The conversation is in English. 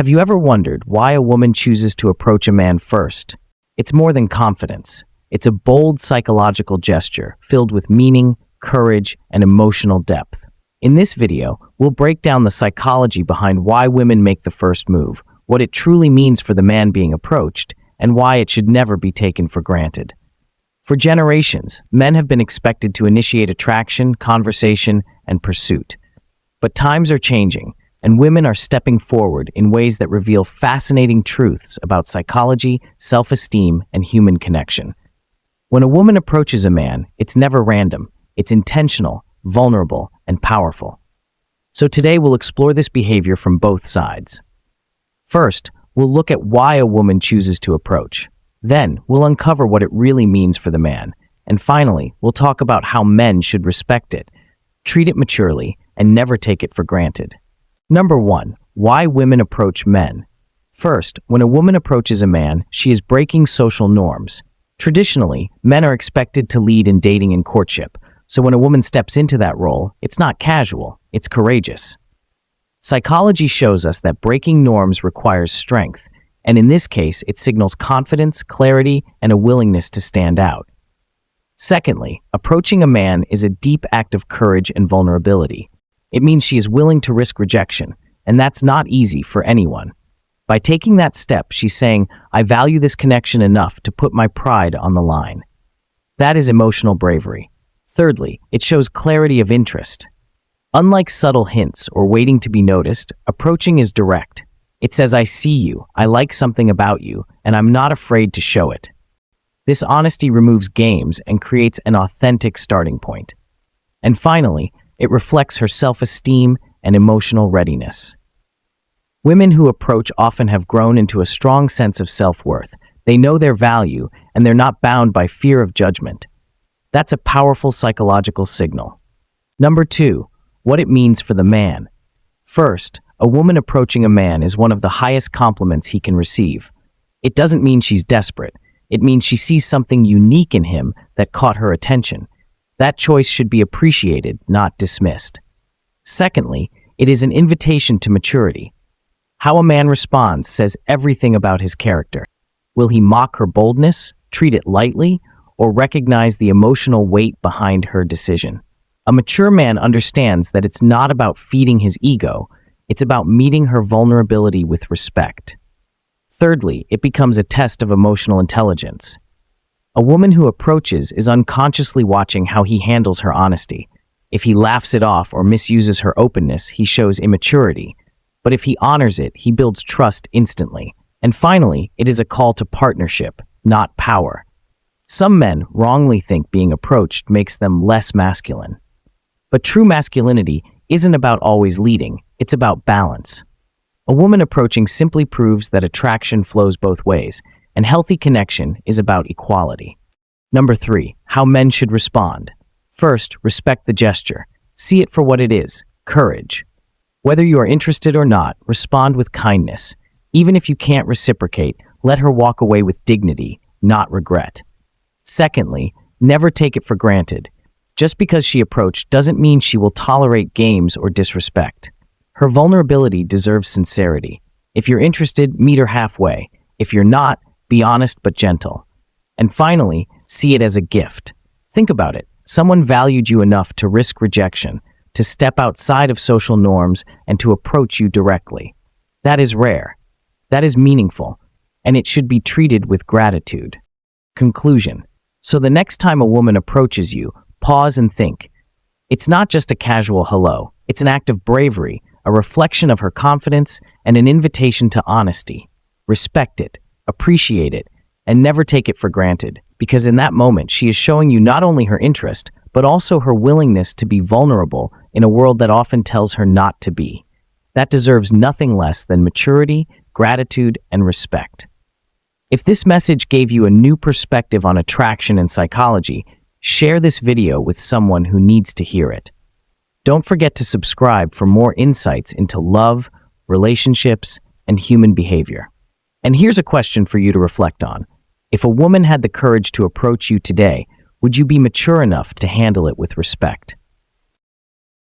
Have you ever wondered why a woman chooses to approach a man first? It's more than confidence. It's a bold psychological gesture filled with meaning, courage, and emotional depth. In this video, we'll break down the psychology behind why women make the first move, what it truly means for the man being approached, and why it should never be taken for granted. For generations, men have been expected to initiate attraction, conversation, and pursuit. But times are changing, and women are stepping forward in ways that reveal fascinating truths about psychology, self-esteem, and human connection. When a woman approaches a man, it's never random. It's intentional, vulnerable, and powerful. So today we'll explore this behavior from both sides. First, we'll look at why a woman chooses to approach. Then, we'll uncover what it really means for the man. And finally, we'll talk about how men should respect it, treat it maturely, and never take it for granted. Number 1. Why women approach men. First, when a woman approaches a man, she is breaking social norms. Traditionally, men are expected to lead in dating and courtship, so when a woman steps into that role, it's not casual, it's courageous. Psychology shows us that breaking norms requires strength, and in this case, it signals confidence, clarity, and a willingness to stand out. Secondly, approaching a man is a deep act of courage and vulnerability. It means she is willing to risk rejection, and that's not easy for anyone. By taking that step, she's saying, I value this connection enough to put my pride on the line. That is emotional bravery. Thirdly, it shows clarity of interest. Unlike subtle hints or waiting to be noticed, approaching is direct. It says, I see you, I like something about you, and I'm not afraid to show it. This honesty removes games and creates an authentic starting point. And finally, it reflects her self-esteem and emotional readiness. Women who approach often have grown into a strong sense of self-worth. They know their value, and they're not bound by fear of judgment. That's a powerful psychological signal. Number 2. What it means for the man. First, a woman approaching a man is one of the highest compliments he can receive. It doesn't mean she's desperate. It means she sees something unique in him that caught her attention. That choice should be appreciated, not dismissed. Secondly, it is an invitation to maturity. How a man responds says everything about his character. Will he mock her boldness, treat it lightly, or recognize the emotional weight behind her decision? A mature man understands that it's not about feeding his ego, it's about meeting her vulnerability with respect. Thirdly, it becomes a test of emotional intelligence. A woman who approaches is unconsciously watching how he handles her honesty. If he laughs it off or misuses her openness, he shows immaturity. But if he honors it, he builds trust instantly. And finally, it is a call to partnership, not power. Some men wrongly think being approached makes them less masculine. But true masculinity isn't about always leading, it's about balance. A woman approaching simply proves that attraction flows both ways, and healthy connection is about equality. Number 3. How men should respond. First, respect the gesture. See it for what it is, courage. Whether you are interested or not, respond with kindness. Even if you can't reciprocate, let her walk away with dignity, not regret. Secondly, never take it for granted. Just because she approached doesn't mean she will tolerate games or disrespect. Her vulnerability deserves sincerity. If you're interested, meet her halfway. If you're not, be honest but gentle. And finally, see it as a gift. Think about it. Someone valued you enough to risk rejection, to step outside of social norms, and to approach you directly. That is rare. That is meaningful. And it should be treated with gratitude. Conclusion. So the next time a woman approaches you, pause and think. It's not just a casual hello. It's an act of bravery, a reflection of her confidence, and an invitation to honesty. Respect it, appreciate it, and never take it for granted, because in that moment she is showing you not only her interest, but also her willingness to be vulnerable in a world that often tells her not to be. That deserves nothing less than maturity, gratitude, and respect. If this message gave you a new perspective on attraction and psychology, share this video with someone who needs to hear it. Don't forget to subscribe for more insights into love, relationships, and human behavior. And here's a question for you to reflect on. If a woman had the courage to approach you today, would you be mature enough to handle it with respect?